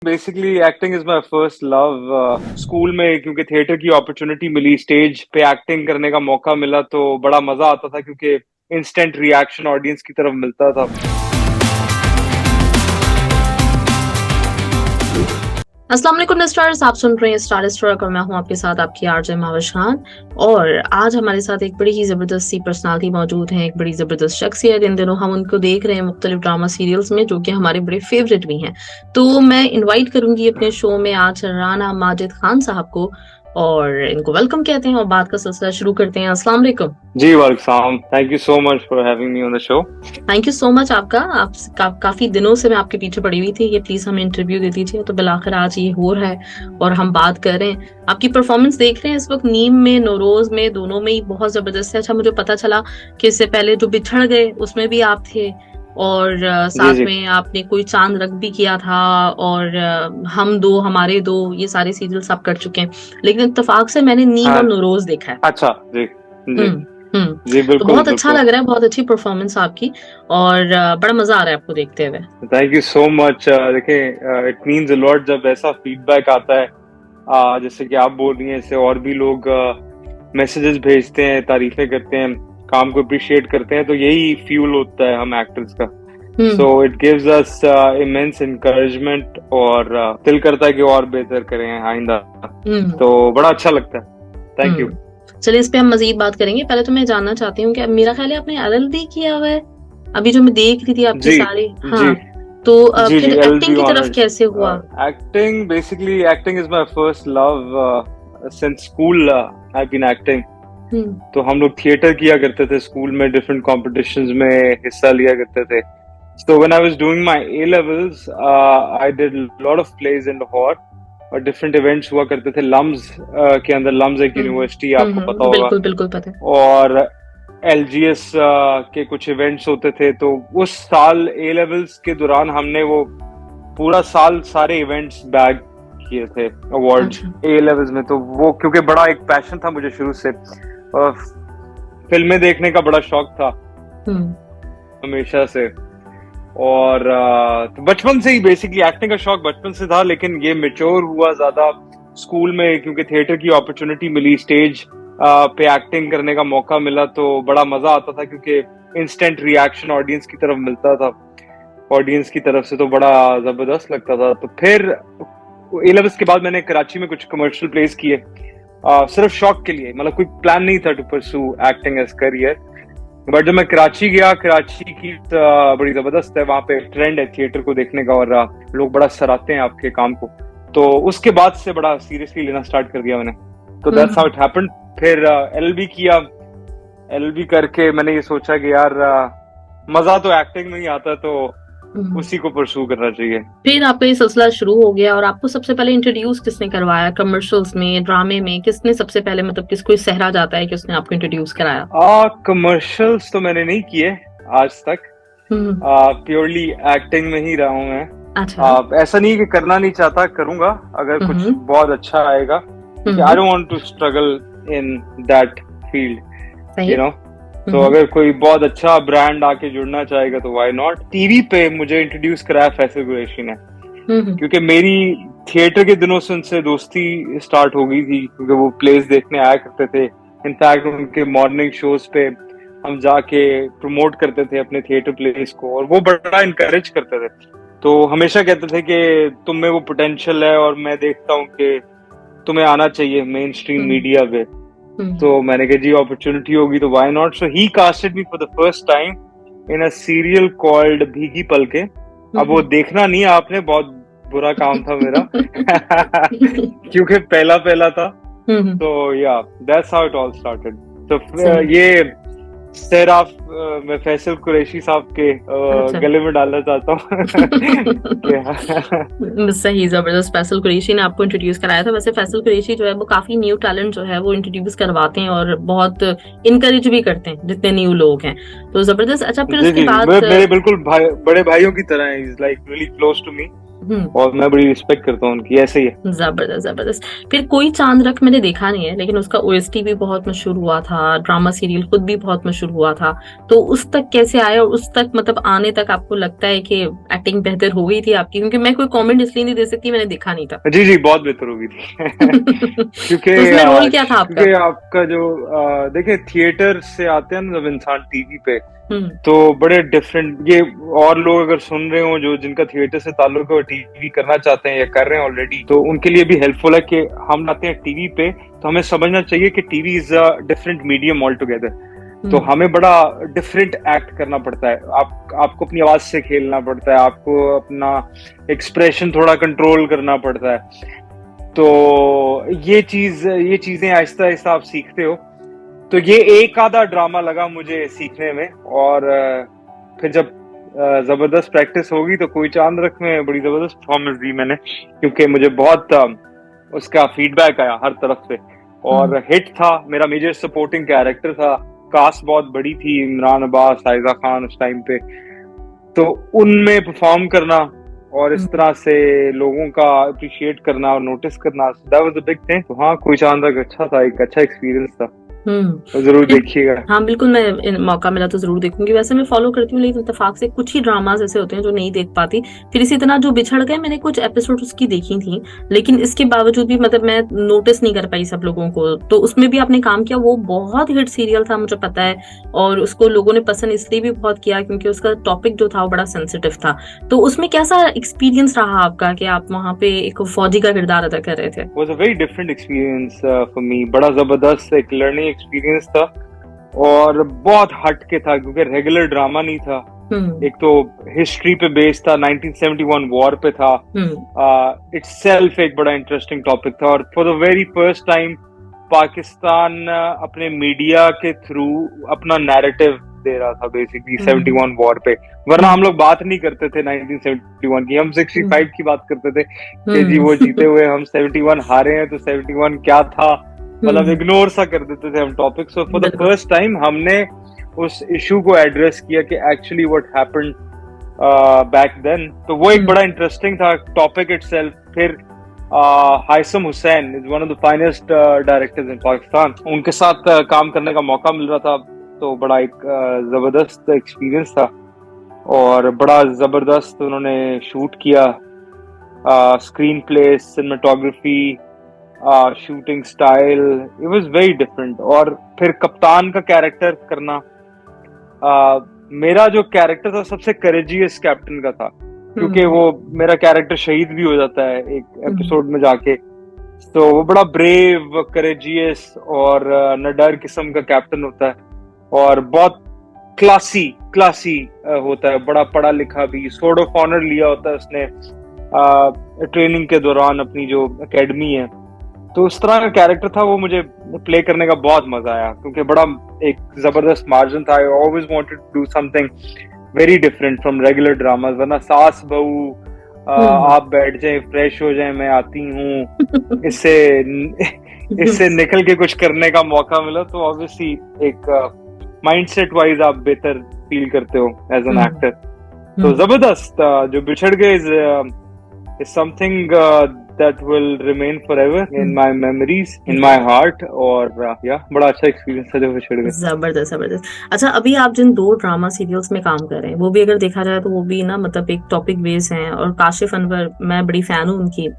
Basically acting is my first love. School में क्योंकि theatre की अपॉर्चुनिटी मिली, स्टेज पे एक्टिंग करने का मौका मिला तो बड़ा मजा आता था क्योंकि इंस्टेंट रिएक्शन ऑडियंस की तरफ मिलता था। अस्सलाम वालेकुम स्टार्स, आप सुन रहे हैं स्टार स्ट्रक और मैं हूं आपके साथ आपकी आरजे महाविश खान। और आज हमारे साथ एक बड़ी ही जबरदस्त सी पर्सनालिटी मौजूद है, एक बड़ी जबरदस्त शख्सियत। इन दिनों हम उनको देख रहे हैं मुख्तलिफ ड्रामा सीरियल्स में, जो कि हमारे बड़े फेवरेट भी हैं। तो मैं इनवाइट करूंगी अपने शो में आज राना माजिद खान साहब को, और इनको वेलकम कहते हैं और बात का सिलसिला शुरू करते हैं। अस्सलाम वालेकुम। जी वालेकुम, thank you so much for having me on the show. Thank you so much आपका। काफी दिनों से मैं आपके पीछे पड़ी हुई थी, ये प्लीज हमें इंटरव्यू दे दीजिए। तो बिलाखिर आज ये हो रहा है और हम बात कर रहे हैं। आपकी परफॉर्मेंस देख रहे हैं इस वक्त, नीम में, नौरोज में, दोनों में ही बहुत जबरदस्त है। अच्छा, मुझे पता चला कि इससे पहले जो बिछड़ गए उसमें भी आप थे, और साथ जी। में आपने कोई चांद रख भी किया था, और हम दो हमारे दो, ये सारे सीरियल सब कर चुके हैं। लेकिन इत्तेफाक से मैंने नीम और नौरोज देखा है। अच्छा जी जी जी, तो बिल्कुल बहुत अच्छा बिल्कुल। लग रहा है, बहुत अच्छी परफॉर्मेंस आपकी, और बड़ा मजा आ रहा है आपको देखते हुए। Thank you so much. देखें, इट मीन्स अ लॉट जब ऐसा फीडबैक आता है, जैसे कि आप बोल रही हैं, इससे और भी लोग मैसेजेस भेजते हैं, तारीफें करते हैं, काम को अप्रिशिएट करते हैं, तो यही फ्यूल होता है हम एक्टर्स का। So it gives us immense encouragement, और दिल करता है कि और बेहतर करें आइंदा। तो बड़ा अच्छा लगता है। Thank you. चलिए, इस पे हम मजीद बात करेंगे। पहले तो मैं जानना चाहती हूँ कि मेरा ख्याल है आपने LLB किया हुआ है, अभी जो मैं देख रही थी आपकी सारी। हाँ, तो फिर एक्टिंग की तरफ कैसे हुआ? Acting basically, acting is my first love since school. I been acting. तो हम लोग थिएटर किया करते थे स्कूल में, डिफरेंट कॉम्पिटिशन्स में हिस्सा लिया करते थे। So when I was doing my A levels, I did a lot of plays in Lahore, और डिफरेंट इवेंट्स हुआ करते थे। लम्स के अंदर, लम्स एक यूनिवर्सिटी, आपको पता होगा। बिल्कुल बिल्कुल पता है। और LGS के कुछ इवेंट्स होते थे, तो उस साल A levels के दौरान हमने वो पूरा साल सारे इवेंट्स बैग किए थे, अवार्ड्स A levels में। तो वो क्योंकि बड़ा एक पैशन था मुझे शुरू से, और फिल्में देखने का बड़ा शौक था हमेशा से। और तो बचपन से ही बेसिकली एक्टिंग का शौक बचपन से था, लेकिन ये मैच्योर हुआ ज्यादा स्कूल में, क्योंकि थिएटर की अपॉर्चुनिटी मिली, स्टेज पे एक्टिंग करने का मौका मिला तो बड़ा मजा आता था, क्योंकि इंस्टेंट रिएक्शन ऑडियंस की तरफ मिलता था, ऑडियंस की तरफ से, तो बड़ा जबरदस्त लगता था। तो फिर A levels के बाद मैंने कराची में कुछ कमर्शियल प्लेस किए, सिर्फ शौक के लिए, मतलब कोई प्लान नहीं था to pursue acting as career. But जब मैं कराची गया, कराची की बड़ी जबरदस्त है, वहाँ पे ट्रेंड है थिएटर को देखने का, और लोग बड़ा सराहते हैं आपके काम को। तो उसके बाद से बड़ा सीरियसली लेना स्टार्ट कर दिया मैंने। तो दैट्स हाउ इट हैपेंड। फिर LLB किया। LLB करके मैंने ये सोचा कि यार मजा तो एक्टिंग में ही आता है, तो उसी को परस्यू करना चाहिए। फिर आपका ये सिलसिला शुरू हो गया, और आपको सबसे पहले इंट्रोड्यूस किसने करवाया? कमर्शियल्स में, ड्रामे में, किसने सबसे पहले, मतलब किसको सहरा जाता है कि उसने आपको इंट्रोड्यूस कराया? कमर्शियल्स तो मैंने नहीं किए आज तक, प्योरली एक्टिंग में ही रहा हूँ मैं। अच्छा। ऐसा नहीं कि करना नहीं चाहता, करूंगा अगर कुछ बहुत अच्छा आएगा। I don't want to struggle in that field, you know. तो अगर कोई बहुत अच्छा ब्रांड आके जुड़ना चाहेगा तो व्हाई नॉट। टीवी पे मुझे इंट्रोड्यूस कराया फैसल कुरैशी ने, क्योंकि मेरी थिएटर के दिनों से उनसे दोस्ती स्टार्ट हो गई थी, क्योंकि वो प्लेस देखने आया करते थे। इनफैक्ट उनके मॉर्निंग शोज पे हम जाके प्रमोट करते थे अपने थिएटर प्लेस को, और वो बड़ा इनकरेज करते थे। तो हमेशा कहते थे कि तुम में वो पोटेंशियल है, और मैं देखता हूँ कि तुम्हें आना चाहिए मेन स्ट्रीम मीडिया पे। तो मैंने कहा जी, अपॉर्चुनिटी होगी तो why not. So he casted me for the first time in a serial called भीगी पलके। अब वो देखना नहीं, आपने, बहुत बुरा काम था मेरा क्योंकि पहला था। तो या that's how it all started. तो ये सैराफ मैं फैसल कुरैशी साहब के गले में डालना चाहता हूँ। सही, जबरदस्त। फैसल कुरैशी ने आपको इंट्रोड्यूस कराया था। वैसे फैसल कुरैशी जो है वो काफी न्यू टैलेंट जो है वो इंट्रोड्यूस करवाते हैं, और बहुत इनकरेज भी करते हैं जितने न्यू लोग हैं। तो जबरदस्त। अच्छा, फिर उसके बाद मेरे बिल्कुल बड़े भाइयों की तरह है, is like really close to me. और मैं बड़ी रिस्पेक्ट करता हूँ उनकी, ऐसे ही है। जबरदस्त जबरदस्त। फिर कोई चांद रख मैंने देखा नहीं है, लेकिन उसका ओएसटी भी बहुत मशहूर हुआ था, ड्रामा सीरियल खुद भी बहुत मशहूर हुआ था। तो उस तक कैसे आए, और उस तक मतलब आने तक आपको लगता है कि एक्टिंग बेहतर हो गई थी आपकी? क्योंकि मैं कोई कमेंट इसलिए नहीं दे सकती, मैंने देखा नहीं था। जी जी, बहुत बेहतर होगी थी। क्योंकि तो उसमें रोल क्या था आपका? क्योंकि आपका जो देखिए, थिएटर से आते हैं ना जब इंसान टीवी पे, हम्म तो बड़े डिफरेंट, ये और लोग अगर सुन रहे हो जो जिनका थिएटर से ताल्लुक है और टीवी करना चाहते हैं या कर रहे हैं ऑलरेडी, तो उनके लिए भी हेल्पफुल है कि हम आते हैं टीवी पे, तो हमें समझना चाहिए कि TV is a different medium all together. तो हमें बड़ा डिफरेंट एक्ट करना पड़ता है, आपको अपनी आवाज से खेलना पड़ता है, आपको अपना एक्सप्रेशन थोड़ा कंट्रोल करना पड़ता है। तो ये चीजें आहिस्ता आहिस्ता आप सीखते हो। तो ये एक आधा ड्रामा लगा मुझे सीखने में, और फिर जब जबरदस्त प्रैक्टिस होगी तो कोई चांद रख में बड़ी जबरदस्त परफॉर्मेंस दी मैंने, क्योंकि मुझे बहुत उसका फीडबैक आया हर तरफ से, और हिट था। मेरा मेजर सपोर्टिंग कैरेक्टर था, कास्ट बहुत बड़ी थी, इमरान अब्बास, आयजा खान उस टाइम पे, तो उनमें परफॉर्म करना और इस तरह से लोगों का अप्रिशिएट करना और नोटिस करना, that was a big thing. तो हाँ, कोई चांद रख अच्छा था, एक अच्छा एक्सपीरियंस था, तो जरूर देखिएगा। हाँ बिल्कुल, मैं मौका मिला तो जरूर देखूंगी। वैसे मैं फॉलो करती हूँ, लेकिन इत्तेफाक से कुछ ही ड्रामास ऐसे होते हैं जो नहीं देख पाती। फिर इसी तरह जो बिछड़ गए, मैंने कुछ एपिसोड उसकी देखी थी, लेकिन इसके बावजूद भी मतलब मैं नोटिस नहीं कर पाई सब लोगों को। तो उसमें भी आपने काम किया, वो बहुत हिट सीरियल था मुझे पता है, और उसको लोगों ने पसंद इसलिए भी बहुत किया क्योंकि उसका टॉपिक जो था वो बड़ा सेंसिटिव था। तो उसमें कैसा एक्सपीरियंस रहा आपका कि आप वहां पे एक फौजी का किरदार अदा कर रहे थे? Was a very different experience for me, बड़ा जबरदस्त एक लर्निंग एक्सपीरियंस था, और बहुत हट के था क्योंकि रेगुलर ड्रामा नहीं था। एक तो हिस्ट्री पे बेस्ड था, 1971 वॉर पे था, इटसेल्फ एक बड़ा इंटरेस्टिंग टॉपिक था, और for the very first time Pakistan अपने मीडिया के थ्रू अपना नैरेटिव दे रहा था बेसिकली 71 वॉर पे। वरना हम लोग बात नहीं करते थे 1971 की, हम 65 की बात करते थे कि जी वो जीते हुए, हम 71 हारे हैं, तो 71 क्या था, मतलब इग्नोर सा कर देते थे हम topic. So for the first time हमने उस इशू को एड्रेस किया कि actually what happened back then, तो वो एक बड़ा इंटरेस्टिंग था टॉपिक इटसेल्फ। फिर Haissam Hussain is one of the finest directors in Pakistan, उनके साथ काम करने का मौका मिल रहा था, तो बड़ा एक जबरदस्त एक्सपीरियंस था, और बड़ा जबरदस्त उन्होंने शूट किया, screen play, cinematography, shooting style, it was very different. और फिर कप्तान का कैरेक्टर करना, मेरा जो कैरेक्टर था सबसे करेजियस कैप्टन का था, क्योंकि वो मेरा कैरेक्टर शहीद भी हो जाता है एक एपिसोड में जाके, तो वो बड़ा ब्रेव, करेजियस और नडर किस्म का कैप्टन होता है, और बहुत क्लासी होता है, बड़ा पढ़ा लिखा भी, सोर्ड ऑफ ऑनर लिया होता है उसने ट्रेनिंग के दौरान अपनी जो एकेडमी है। तो उस तरह का कैरेक्टर था, वो मुझे प्ले करने का बहुत मजा आया, क्योंकि बड़ा एक जबरदस्त मार्जिन था। I always wanted to do something very different from regular dramas, वरना सास बहू आप बैठ जाए, फ्रेश हो जाए, मैं आती हूँ, इससे निकल के कुछ करने का मौका मिला, तो ऑब्वियसली एक माइंडसेट वाइज आप बेहतर फील करते हो एज एन एक्टर। तो जबरदस्त जो बिछड़ गए is something that will remain forever in my memories, in my heart, और बड़ा अच्छा एक्सपीरियंस था जो बिछड़ गए। जबरदस्त जबरदस्त। अच्छा, अभी आप जिन 2 ड्रामा सीरियल्स में काम कर रहे हैं, वो भी अगर देखा जाए तो वो भी ना मतलब एक टॉपिक बेस हैं, और काशिफ अनवर, मैं बड़ी फैन हूँ उनकी।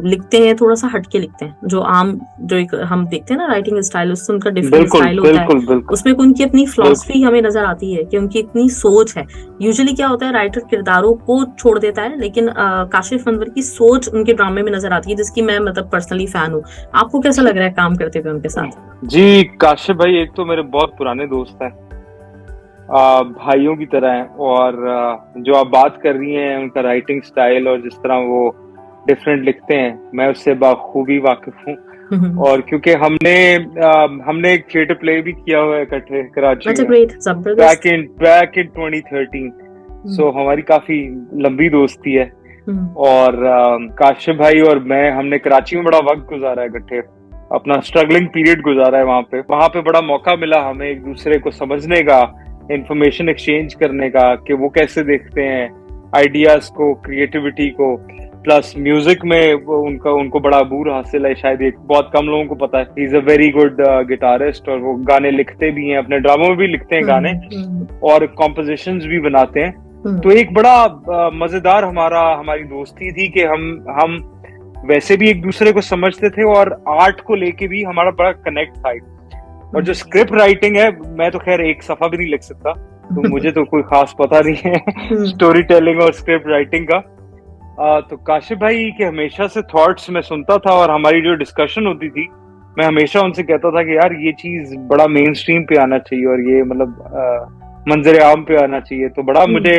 लिखते हैं थोड़ा सा हटके लिखते हैं, जो आम जो एक हम देखते हैं ना राइटिंग स्टाइल, उससे उनका डिफरेंट स्टाइल होता है। उसमें उनकी अपनी फिलॉसफी हमें नजर आती है कि उनकी इतनी सोच है। यूजुअली क्या होता है, राइटर किरदारों को छोड़ देता है, लेकिन काशिफ अनवर की सोच उनके ड्रामे में नजर आती है, जिसकी मैं मतलब पर्सनली फैन हूँ। आपको कैसा लग रहा है काम करते हुए उनके साथ? जी, काशिफ भाई एक तो मेरे बहुत पुराने दोस्त हैं, भाइयों की तरह हैं, और जो आप बात कर रही हैं उनका राइटिंग स्टाइल और जिस तरह वो डिफरेंट लिखते हैं, मैं उससे बाखूबी वाकिफ हूँ। और क्योंकि हमने एक थिएटर प्ले भी किया हुआ है इकट्ठे कराची में बैक इन 2013, सो हमारी काफी लंबी दोस्ती है। और काशिफ भाई और मैं, हमने कराची में बड़ा वक्त गुजारा है इकट्ठे, अपना स्ट्रगलिंग पीरियड गुजारा है वहां पे बड़ा मौका मिला हमें एक दूसरे को समझने का, इंफॉर्मेशन एक्सचेंज करने का, कि वो कैसे देखते हैं, आइडियाज को, क्रिएटिविटी को, प्लस म्यूजिक में उनको बड़ा अबूर हासिल है, शायद एक बहुत कम लोगों को पता है। He is a very good guitarist और वो गाने लिखते भी हैं, अपने ड्रामों में भी लिखते हैं गाने और कॉम्पोजिशंस भी बनाते हैं। तो एक बड़ा मजेदार हमारी दोस्ती थी कि हम वैसे भी एक दूसरे को समझते थे और आर्ट को लेके भी हमारा बड़ा कनेक्ट था। और जो स्क्रिप्ट राइटिंग है, मैं तो खैर एक सफा भी नहीं लिख सकता, तो मुझे तो कोई खास पता नहीं है स्टोरी टेलिंग और स्क्रिप्ट राइटिंग का। तो काशिफ भाई के हमेशा से थॉट्स मैं सुनता था और हमारी जो डिस्कशन होती थी, मैं हमेशा उनसे कहता था कि यार ये चीज बड़ा मेन स्ट्रीम पे आना चाहिए और ये मतलब मंजर आम पे आना चाहिए। तो बड़ा मुझे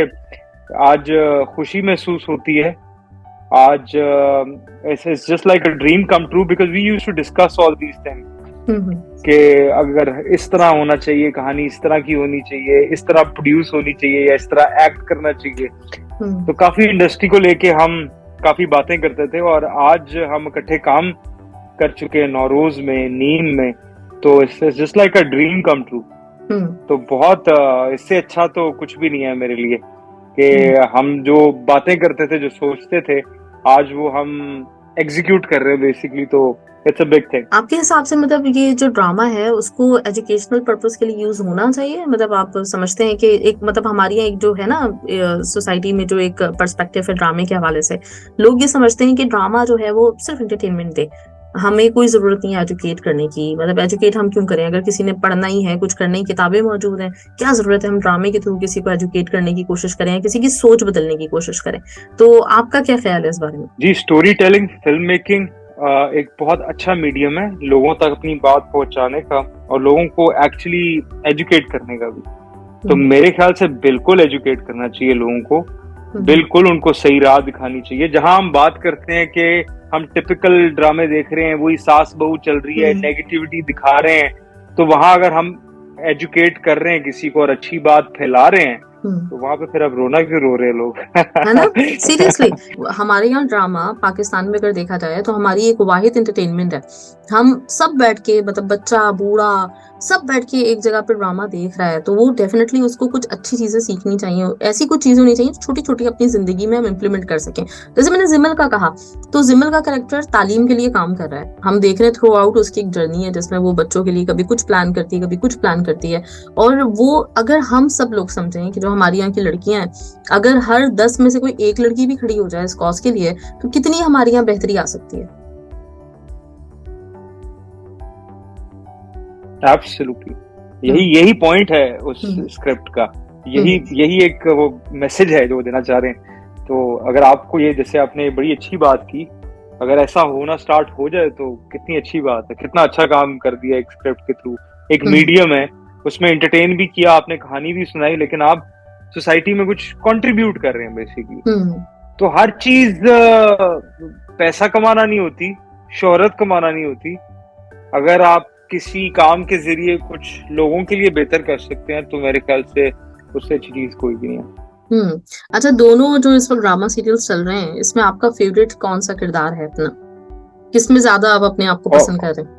आज खुशी महसूस होती है। आज it's just like a dream come true because we used to discuss all these things कि अगर इस तरह होना चाहिए, कहानी इस तरह की होनी चाहिए, इस तरह प्रोड्यूस होनी चाहिए या इस तरह एक्ट करना चाहिए। तो काफी इंडस्ट्री को लेके हम काफी बातें करते थे और आज हम इकट्ठे काम कर चुके हैं नौरोज में, नीम में। तो it's just like a dream come true. तो बहुत इससे अच्छा तो कुछ भी नहीं है मेरे लिए कि हम जो बातें करते थे, जो सोचते थे, आज वो हम एग्जीक्यूट कर रहे हैं बेसिकली। तो इट्स अ बिग थिंग। आपके हिसाब से मतलब ये जो ड्रामा है उसको एजुकेशनल पर्पस के लिए यूज होना चाहिए? मतलब आप समझते हैं कि एक मतलब हमारी एक जो है ना सोसाइटी में जो एक पर्सपेक्टिव है ड्रामे के हवाले से, लोग ये समझते हैं कि ड्रामा जो है वो सिर्फ एंटरटेनमेंट दे, हमें कोई जरूरत नहीं है एजुकेट करने की। मतलब एजुकेट हम क्यों करें, अगर किसी ने पढ़ना ही है, कुछ करने की किताबें मौजूद हैं, क्या जरूरत है हम ड्रामे के थ्रू किसी को एजुकेट करने की कोशिश करें, किसी की सोच बदलने की कोशिश करें? तो आपका क्या ख्याल है इस बारे में? जी, स्टोरी टेलिंग, फिल्म मेकिंग एक बहुत अच्छा मीडियम है लोगों तक अपनी बात पहुंचाने का और लोगों को एक्चुअली एजुकेट करने का भी। तो मेरे ख्याल से बिल्कुल एजुकेट करना चाहिए लोगों को, बिल्कुल उनको सही राह दिखानी चाहिए। जहां हम बात करते हैं कि हम टिपिकल ड्रामे देख रहे हैं, वही सास बहू चल रही है, नेगेटिविटी दिखा रहे हैं, तो वहां अगर हम एजुकेट कर रहे हैं किसी को और अच्छी बात फैला रहे हैं, तो वहां पे फिर अब रोना क्यों रो रहे हैं लोग? है ना? सीरियसली हमारे यहाँ ड्रामा पाकिस्तान में अगर देखा जाए तो हमारी एक वाहिद एंटरटेनमेंट है। हम सब बैठ के मतलब बच्चा बूढ़ा सब बैठ के एक जगह पर ड्रामा देख रहा है, तो वो डेफिनेटली उसको कुछ अच्छी चीजें सीखनी चाहिए। ऐसी कुछ चीजें होनी चाहिए छोटी छोटी अपनी जिंदगी में हम इम्प्लीमेंट कर सकें। जैसे मैंने जिमल का कहा, तो जिमल का कैरेक्टर तालीम के लिए काम कर रहा है। हम देख रहे हैं थ्रू आउट उसकी एक जर्नी है जिसमें वो बच्चों के लिए कभी कुछ प्लान करती है, कभी कुछ प्लान करती है। और वो अगर हम सब लोग समझें कि जो हमारी यहाँ की लड़कियां हैं, अगर हर 10 में से कोई एक लड़की भी खड़ी हो जाए इस कॉज के लिए, तो कितनी हमारे यहाँ बेहतरी आ सकती है। एब्सोल्युटली, यही पॉइंट है उस स्क्रिप्ट का, यही एक वो मैसेज है जो देना चाह रहे हैं। तो अगर आपको ये, जैसे आपने बड़ी अच्छी बात की, अगर ऐसा होना स्टार्ट हो जाए तो कितनी अच्छी बात है, कितना अच्छा काम कर दिया एक स्क्रिप्ट के थ्रू। एक मीडियम है, उसमें एंटरटेन भी किया आपने, कहानी भी सुनाई, लेकिन आप सोसाइटी में कुछ कंट्रीब्यूट कर रहे हैं बेसिकली। तो हर चीज पैसा कमाना नहीं होती, शोहरत कमाना नहीं होती। अगर आप किसी काम के जरिए कुछ लोगों के लिए बेहतर कर सकते हैं, तो मेरे ख्याल से उससे अच्छी चीज कोई भी नहीं है। अच्छा, दोनों जो इस वक्त ड्रामा सीरियल्स चल रहे हैं, इसमें आपका फेवरेट कौन सा किरदार है अपना? किसमें ज्यादा आप अपने आप को पसंद कर रहे हैं?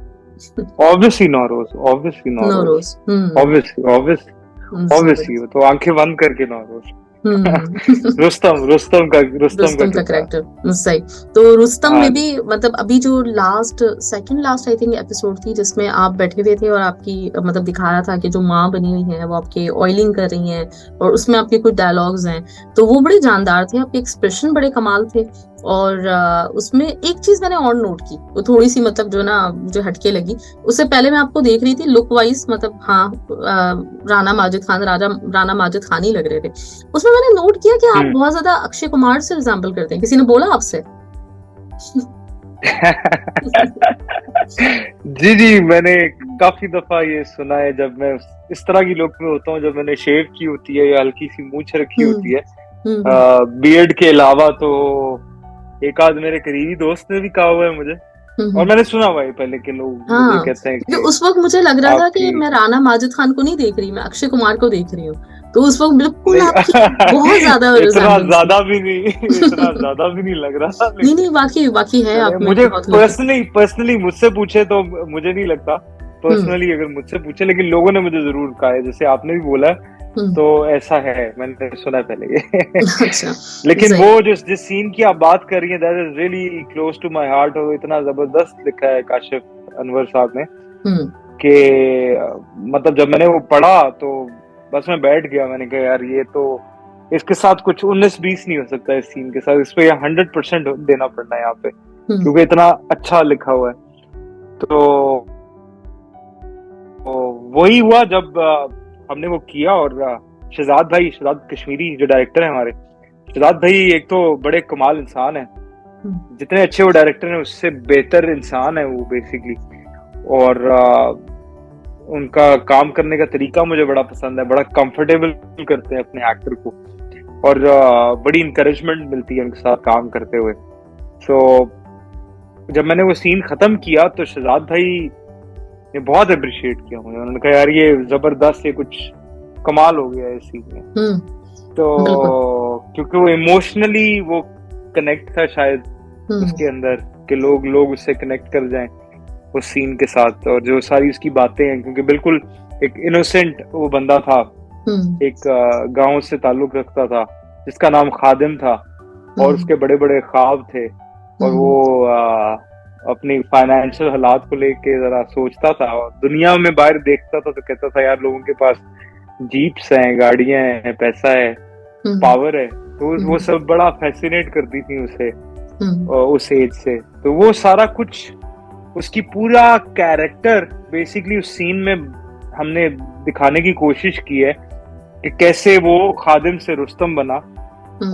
Obviously नौरोज, obviously तो आंखें बंद करके नौरोज। रुस्तम का कैरेक्टर सही। तो रुस्तम में भी मतलब अभी जो second last I think episode थी जिसमें आप बैठे हुए थे और आपकी मतलब दिखा रहा था कि जो माँ बनी हुई है वो आपके ऑयलिंग कर रही हैं और उसमें आपके कुछ डायलॉग्स हैं, तो वो बड़े जानदार थे, आपके एक्सप्रेशन बड़े कमाल थे। और उसमें एक चीज मैंने और नोट की, वो थोड़ी सी मतलब जो ना मुझे हटके लगी। उससे पहले मैं आपको देख रही थी लुक वाइज, मतलब हाँ राणा माजिद खान ही लग रहे थे। उसमें मैंने नोट किया कि आप बहुत ज्यादा अक्षय कुमार से रिजेंबल करते हैं। किसी ने बोला आपसे? जी, मैंने काफी दफा ये सुना है। जब मैं इस तरह की लुक में होता हूँ, जब मैंने शेव की होती है या हल्की सी मूंछ रखी होती है, बियर्ड के अलावा, तो एक आध मेरे करीबी दोस्त ने भी कहा हुआ है मुझे, और मैंने सुना हुआ है पहले के लोग मुझे कहते हैं कि उस वक्त मुझे लग रहा था कि मैं राणा माजिद खान को नहीं देख रही, मैं अक्षय कुमार को देख रही हूँ। तो उस वक्त बिल्कुल आपकी बहुत ज्यादा इतना ज्यादा भी नहीं लग रहा। नहीं बाकी है आप। मुझे पर्सनली मुझसे पूछे तो मुझे नहीं लगता पर्सनली, अगर मुझसे पूछे, लेकिन लोगों ने मुझे जरूर कहा है, जैसे आपने भी बोला तो ऐसा है, मैंने सुना है पहले ये। अच्छा, लेकिन सही। वो जिस सीन की आप बात कर रही हैं, that is really close to my heart, और इतना जबरदस्त लिखा है काशिफ अनवर साहब ने कि मतलब जब मैंने वो पढ़ा तो बस मैं बैठ गया। मैंने कहा यार ये तो, इसके साथ कुछ 19-20 नहीं हो सकता इस सीन के साथ, इस पे 100% देना पड़ना है यहाँ पे, क्योंकि इतना अच्छा लिखा हुआ है। तो वही हुआ जब हमने वो किया, और शहजाद कश्मीरी जो डायरेक्टर है हमारे, शहजाद भाई एक तो बड़े कमाल इंसान है, जितने अच्छे वो डायरेक्टर हैं उससे बेहतर इंसान है वो बेसिकली। और उनका काम करने का तरीका मुझे बड़ा पसंद है, बड़ा कंफर्टेबल करते हैं अपने एक्टर को, और बड़ी इंकरेजमेंट मिलती है उनके साथ काम करते हुए। सो जब मैंने वो सीन खत्म किया तो शहजाद भाई ने बहुत अप्रिशिएट किया मुझे। उन्होंने कहा यार ये जबरदस्त, ये कुछ कमाल हो गया इस सीन में। तो क्योंकि वो इमोशनली वो कनेक्ट था शायद उसके अंदर, कि लोग उससे कनेक्ट कर जाएं उस सीन के साथ, और जो सारी उसकी बातें हैं, क्योंकि बिल्कुल एक इनोसेंट वो बंदा था, एक गांव से ताल्लुक रखता था, जिसका नाम खादिम था, और उसके बड़े बड़े ख्वाब थे, और वो अपनी फाइनेंशियल हालात को लेके जरा सोचता था, और दुनिया में बाहर देखता था तो कहता था यार लोगों के पास जीप्स हैं, गाड़ियां हैं, पैसा है, पावर है, तो वो सब बड़ा फैसिनेट करती थी उसे उस एज से। तो वो सारा कुछ उसकी पूरा कैरेक्टर बेसिकली उस सीन में हमने दिखाने की कोशिश की है कि कैसे वो खादिम से रुस्तम बना,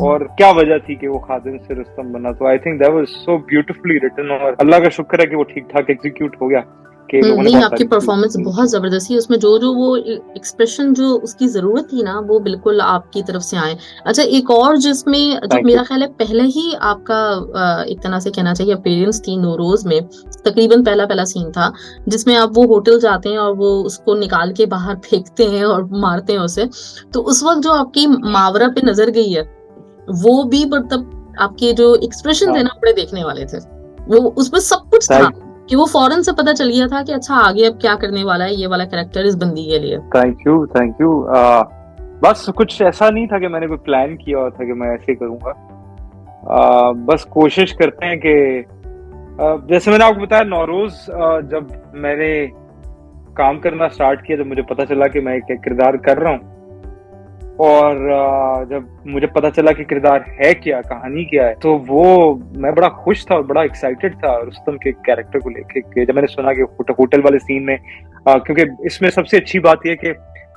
और क्या वजह थी कि वो खादिम से रुस्तम बना। तो I think that was so beautifully written, और अल्लाह का शुक्र है कि वो ठीक ठाक एग्जीक्यूट हो गया। नहीं, आपकी परफॉर्मेंस बहुत जबरदस्त थी उसमें, जो वो एक्सप्रेशन जो उसकी जरूरत थी ना, वो बिल्कुल आपकी तरफ से आए। अच्छा, एक और जिसमें जो मेरा ख्याल है पहले ही आपका एक तरह से कहना चाहिए अपीयरेंस थी नौरोज में, तकरीबन पहला सीन था जिसमें आप वो होटल जाते हैं और वो उसको निकाल के बाहर फेंकते हैं और मारते हैं उसे। तो उस वक्त जो आपकी मावरा पे नजर गई है, वो भी मतलब आपके जो एक्सप्रेशन थे ना, बड़े देखने वाले थे। वो उसमें सब कुछ था कि वो फौरन से पता चल गया था कि अच्छा आगे अब क्या करने वाला है ये वाला कैरेक्टर इस बंदी के लिए। Thank you. बस कुछ ऐसा नहीं था कि मैंने कोई प्लान किया हुआ था कि मैं ऐसे करूंगा। बस कोशिश करते हैं कि जैसे मैंने आपको बताया, नौरोज जब मैंने काम करना स्टार्ट किया, जब मुझे पता चला कि मैं एक किरदार कर रहा हूँ, और जब मुझे पता चला कि किरदार है क्या, कहानी क्या है, तो वो मैं बड़ा खुश था और बड़ा एक्साइटेड था रुस्तम के कैरेक्टर को लेके। जब मैंने सुना कि होटल वाले सीन में, क्योंकि इसमें सबसे अच्छी बात यह कि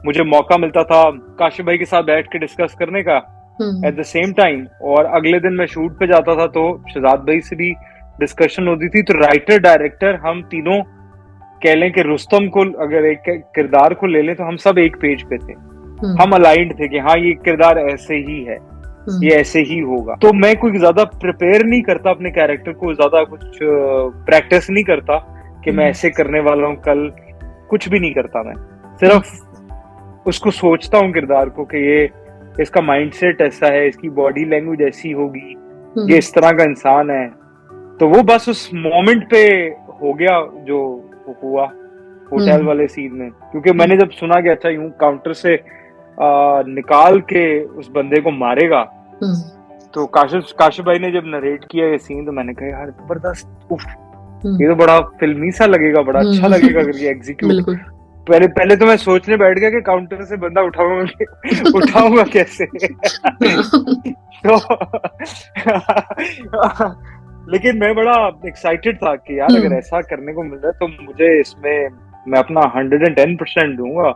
मुझे मौका मिलता था काशिफ भाई के साथ बैठ के डिस्कस करने का एट द सेम टाइम, और अगले दिन मैं शूट पे जाता था तो शहजाद भाई से भी डिस्कशन होती थी। तो राइटर डायरेक्टर हम तीनों कह लें कि रुस्तम को अगर एक किरदार को ले लें तो हम सब एक पेज पे थे, हम अलाइंड थे कि हाँ ये किरदार ऐसे ही है, ये ऐसे ही होगा। तो मैं कोई ज्यादा प्रिपेयर नहीं करता अपने कैरेक्टर को, ज्यादा कुछ प्रैक्टिस नहीं करता कि मैं ऐसे करने वाला हूँ कल, कुछ भी नहीं करता। मैं सिर्फ उसको सोचता हूँ किरदार को कि ये इसका माइंडसेट ऐसा है, इसकी बॉडी लैंग्वेज ऐसी होगी, ये इस तरह का इंसान है। तो वो बस उस मोमेंट पे हो गया जो हुआ होटल वाले सीन में, क्योंकि मैंने जब सुना कि अच्छा यूं काउंटर से निकाल के उस बंदे को मारेगा, तो काशिफ भाई ने जब नरेट किया ये सीन, तो मैंने कहा यार जबरदस्त, ये तो बड़ा फिल्मी सा लगेगा, बड़ा अच्छा लगेगा अगर ये एग्जीक्यूट। पहले तो मैं सोचने बैठ गया कि काउंटर से बंदा उठाऊंगा कैसे। तो लेकिन मैं बड़ा एक्साइटेड था कि यार अगर ऐसा करने को मिल रहा है तो मुझे इसमें मैं अपना 110% दूंगा,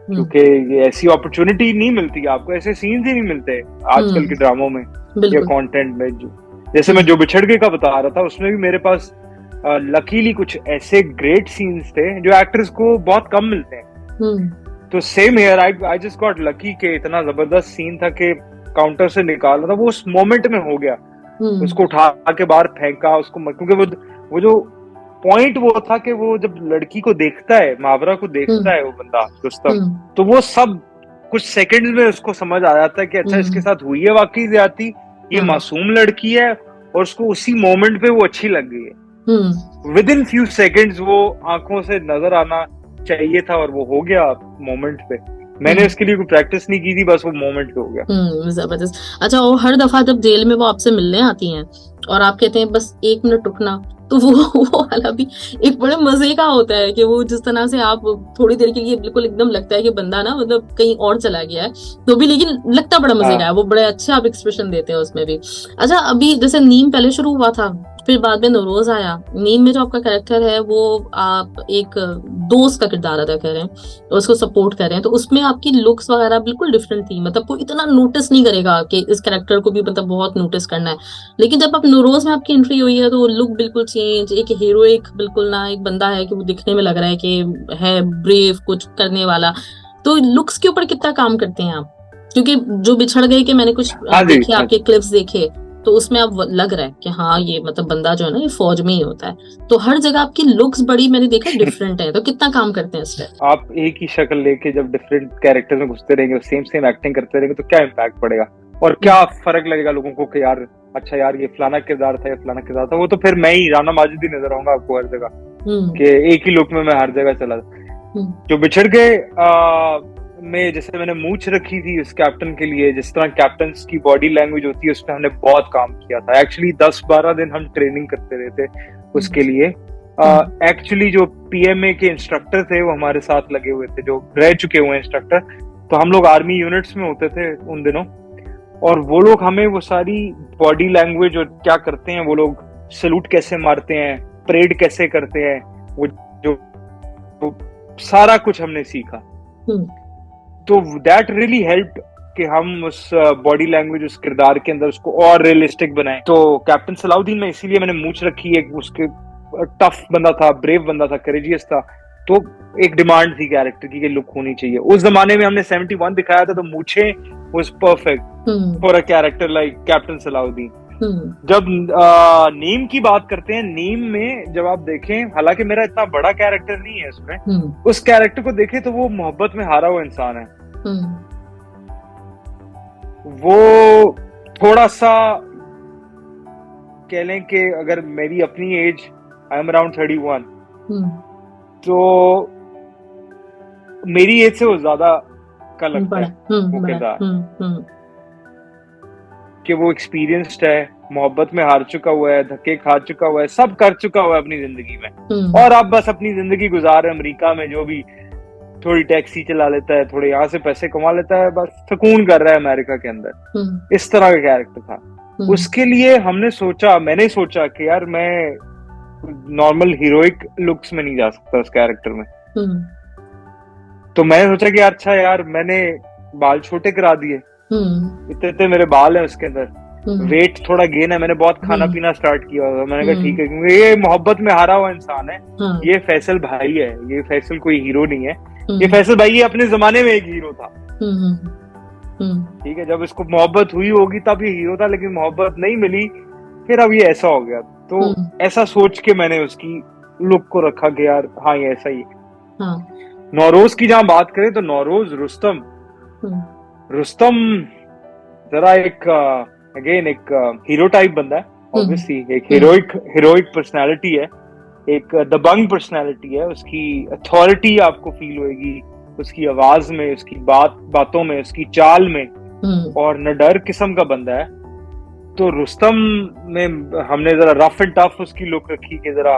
क्योंकि ये ऐसी अपॉर्चुनिटी नहीं मिलती आपको, ऐसे सीन्स ही नहीं मिलते आजकल के ड्रामों में या कंटेंट में। जैसे मैं जो बिछड़ के का बता रहा था, उसमें भी मेरे पास लकीली कुछ ऐसे ग्रेट सीन्स थे जो एक्टर्स को बहुत कम मिलते हैं। तो same here, I just got lucky के इतना जबरदस्त सीन था कि काउंटर से निकालना था, वो उस मोमेंट में हो गया। उसको उठा के बाहर फेंका उसको, क्योंकि वो जो पॉइंट वो था कि वो जब लड़की को देखता है, मावरा को देखता है वो बंदा रुस्तम, तो वो सब कुछ सेकंड्स में उसको समझ आ जाता है कि अच्छा इसके साथ हुई है वाकई ज्यादती, ये मासूम लड़की है, और उसको उसी मोमेंट पे वो अच्छी लग गई है। विद इन फ्यू सेकेंड्स वो आंखों से नजर आना चाहिए था और वो हो गया मोमेंट पे। मैंने इसके लिए कोई प्रैक्टिस नहीं की थी, बस वो मोमेंट पे हो गया। जबरदस्त। अच्छा, और हर दफा जब जेल में वो आपसे मिलने आती हैं और आप कहते हैं बस 1 मिनट रुकना, तो वो वाला भी एक बड़े मजे का होता है कि वो जिस तरह से आप थोड़ी देर के लिए बिल्कुल एकदम लगता है कि बंदा ना मतलब कहीं और चला गया है, तो भी लेकिन लगता बड़ा मजे का है, वो बड़े अच्छे आप एक्सप्रेशन देते हैं उसमें भी। अच्छा, अभी जैसे नीम पहले शुरू हुआ था, फिर बाद में नौरोज आया। नीम में जो आपका कैरेक्टर है वो आप एक दोस्त का किरदार अदा कर रहे हैं, उसको सपोर्ट कर रहे हैं, तो उसमें आपकी लुक्स वगैरह बिल्कुल डिफरेंट थी, मतलब कोई इतना नोटिस नहीं करेगा कि इस कैरेक्टर को भी मतलब बहुत नोटिस करना है। लेकिन जब आप नौरोज में आपकी एंट्री हुई है तो लुक बिल्कुल चेंज, एक हीरोइक बिल्कुल ना, एक बंदा है कि वो दिखने में लग रहा है कि है ब्रेव, कुछ करने वाला। तो लुक्स के ऊपर कितना काम करते हैं आप? क्योंकि जो बिछड़ गए के मैंने कुछ देखे, आपके क्लिप्स देखे, तो उसमें अब लग रहा है कि हाँ ये मतलब बंदा जो है ना ये फौज में ही होता है। तो हर जगह आपकी लुक्स बड़ी मैंने देखा डिफरेंट है, तो कितना काम करते हैं इसमें? आप एक ही शक्ल लेके जब डिफरेंट कैरेक्टर में घुसते रहेंगे, सेम एक्टिंग करते रहेंगे, तो क्या इम्पैक्ट पड़ेगा और क्या फर्क लगेगा लोगों को कि यार अच्छा यार ये फलाना किरदार था, ये फलाना किरदार था। वो तो फिर मैं ही राना माजिद ही नजर आऊंगा आपको हर जगह, कि एक ही लुक में मैं हर जगह चला। जो बिछड़ गए में जैसे मैंने मूंछ रखी थी उस कैप्टन के लिए, जिस तरह कैप्टन की बॉडी लैंग्वेज होती है, उस पर हमने बहुत काम किया था। एक्चुअली 10-12 दिन हम ट्रेनिंग करते रहे थे उसके लिए। एक्चुअली जो पीएमए के इंस्ट्रक्टर थे वो हमारे साथ लगे हुए थे, जो रह चुके हुए इंस्ट्रक्टर। तो हम लोग आर्मी यूनिट्स में होते थे उन दिनों, और वो लोग हमें वो सारी बॉडी लैंग्वेज और क्या करते हैं वो लोग, सैल्यूट कैसे मारते हैं, परेड कैसे करते हैं, वो जो सारा कुछ हमने सीखा। तो दैट रियली हेल्प कि हम उस बॉडी लैंग्वेज, उस किरदार के अंदर उसको और रियलिस्टिक बनाएं। तो कैप्टन सलाउद्दीन में इसीलिए मैंने मूंछ रखी है, उसके टफ बंदा था, ब्रेव बंदा था, करेजियस था। तो एक डिमांड थी कैरेक्टर की कि लुक होनी चाहिए। उस जमाने में हमने 71 दिखाया था, तो mooche was perfect for a character like captain Salahuddin. जब नीम की बात करते हैं, नीम में जब आप देखें, हालांकि मेरा इतना बड़ा कैरेक्टर नहीं है उसमें, उस कैरेक्टर को देखें तो वो मोहब्बत में हारा हुआ इंसान है। वो थोड़ा सा कह लें कि अगर मेरी अपनी एज, आई एम अराउंड 31, तो मेरी एज से वो ज्यादा का लगता है वो किरदार, कि वो एक्सपीरियंस्ड है, मोहब्बत में हार चुका हुआ है, धक्के खा चुका हुआ है, सब कर चुका हुआ है अपनी जिंदगी में, और अब बस अपनी जिंदगी गुजार अमेरिका में, जो भी थोड़ी टैक्सी चला लेता है, थोड़े यहाँ से पैसे कमा लेता है, बस सुकून कर रहा है अमेरिका के अंदर। इस तरह का कैरेक्टर था। उसके लिए मैंने सोचा कि यार मैं नॉर्मल हीरोइक लुक्स में नहीं जा सकता उस कैरेक्टर में। तो मैंने सोचा कि अच्छा यार, मैंने बाल छोटे करा दिए, इतने मेरे बाल हैं उसके अंदर, वेट थोड़ा गेन है, मैंने बहुत खाना पीना स्टार्ट किया। मैंने कहा ठीक है, क्योंकि ये मोहब्बत में हारा हुआ इंसान है, ये फैसल भाई है, ये फैसल कोई हीरो नहीं है, ये फैसल भाई ये अपने जमाने में एक हीरो था। ठीक है, जब इसको मोहब्बत हुई होगी तब ये हीरो था, लेकिन मोहब्बत नहीं मिली, फिर अब ये ऐसा हो गया। तो ऐसा सोच के मैंने उसकी लुक को रखा कि यार हाँ ये ऐसा ही है। नौरोज की जहां बात करें तो नौरोज रुस्तम जरा एक अगेन एक हीरो टाइप बंदा है, ऑब्वियसली एक हीरोइक पर्सनालिटी है, एक दबंग पर्सनालिटी है। उसकी अथॉरिटी आपको फील होगी उसकी आवाज में, उसकी बातों में, उसकी चाल में, और निडर किस्म का बंदा है। तो रुस्तम में हमने जरा रफ एंड टफ उसकी लुक रखी, कि जरा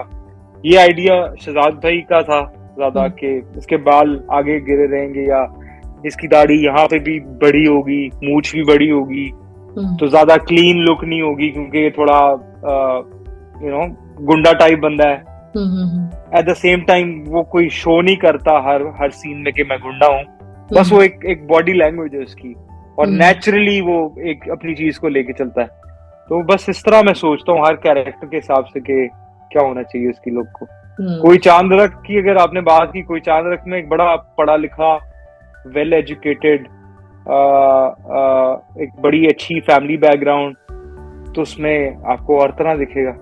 ये आइडिया शहजाद भाई का था ज्यादा, कि इसके बाल आगे गिरे रहेंगे या इसकी दाढ़ी यहाँ पे भी बड़ी होगी, मूंछ भी बड़ी होगी, तो ज्यादा क्लीन लुक नहीं होगी, क्योंकि ये थोड़ा गुंडा टाइप बंदा है। एट द सेम टाइम वो कोई शो नहीं करता हर सीन में कि मैं गुंडा हूँ, बस वो एक बॉडी लैंग्वेज है उसकी, और नेचुरली वो एक अपनी चीज को लेके चलता है। तो बस इस तरह मैं सोचता हूँ हर कैरेक्टर के हिसाब से कि क्या होना चाहिए उसकी लुक को। कोई चांदरक की अगर आपने बात की, कोई चांदरक में एक बड़ा पढ़ा लिखा, वेल एजुकेटेड, एक बड़ी अच्छी फैमिली बैकग्राउंड, तो उसमें आपको और तरह दिखेगा।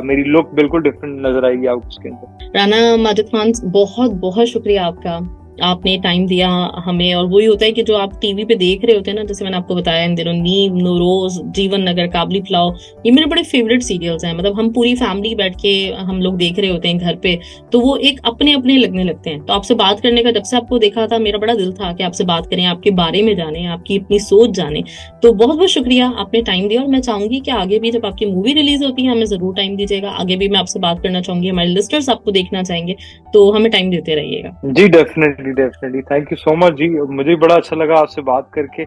मेरी लुक बिल्कुल डिफरेंट नजर आएगी आपको उसके अंदर। राना माजिद खान, बहुत बहुत शुक्रिया आपका आपने टाइम दिया हमें। और वही होता है कि जो आप टीवी पे देख रहे होते हैं ना, जैसे मैंने आपको बताया इन दिनों नीम, नूरोज, जीवन नगर, काबली पुलाव, ये मेरे बड़े फेवरेट सीरियल्स हैं। मतलब हम पूरी फैमिली बैठ के हम लोग देख रहे होते हैं घर पे, तो वो एक अपने अपने लगने लगते हैं। तो आपसे बात करने का, जब से आपको देखा था, मेरा बड़ा दिल था कि आपसे बात करें, आपके बारे में जाने, आपकी अपनी सोच जाने। तो बहुत बहुत शुक्रिया, आपने टाइम दिया। और मैं चाहूंगी कि आगे भी जब आपकी मूवी रिलीज होती है हमें जरूर टाइम दीजिएगा। आगे भी मैं आपसे बात करना चाहूंगी, हमारे लिस्टर्स आपको देखना चाहेंगे, तो हमें टाइम देते रहिएगा। जी definitely definitely, thank you so much जी, मुझे बड़ा अच्छा लगा आपसे बात करके।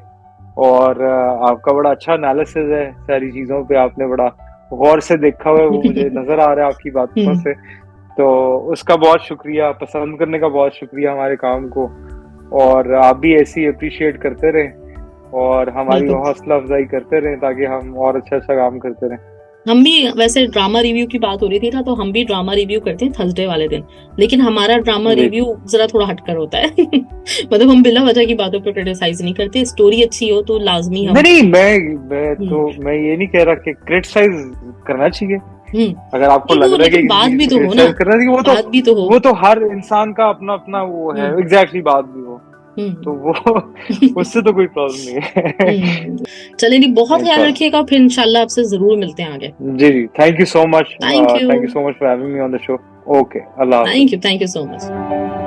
और आपका बड़ा अच्छा एनालिसिस है सारी चीजों पे, आपने बड़ा गौर से देखा हुआ है, वो मुझे नजर आ रहा है आपकी बातों से। तो उसका बहुत शुक्रिया, पसंद करने का बहुत शुक्रिया हमारे काम को। और आप भी ऐसी अप्रिशिएट करते रहें और हमारी बिल्कुल। हौसला अफजाई करते रहें, ताकि हम और अच्छा अच्छा काम करते रहें। हम भी, वैसे ड्रामा रिव्यू की बात हो रही थी ना, तो हम भी ड्रामा रिव्यू करते हैं थर्सडे वाले दिन, लेकिन हमारा ड्रामा जी रिव्यू जरा थोड़ा हटकर होता है। मतलब हम बिना वजह की बातों पर क्रिटिसाइज नहीं करते, स्टोरी अच्छी हो तो लाजमी हम। नहीं, मैं ये नहीं कह रहा कि क्रिटिसाइज करना चाहिए। अगर आपको नहीं लग तो, रहा है कि लेकिन किसी बात चीज भी को तो हो ना, क्रिटिसाइज करना चाहिए, बात भी तो हो। वो तो हर इंसान का अपना अपना वो है, हम्म। एग्जैक्टली बात भी हो, तो हम्म। वो उससे तो कोई प्रॉब्लम नहीं है। चलिए नहीं, बहुत ख्याल इंशाल्लाह। रखिएगा, फिर इंशाल्लाह आपसे जरूर मिलते हैं आगे। जी जी, thank you so much, thank you. Thank you so much for having me on the show. Okay, Allah हाफिज। Thank you so much.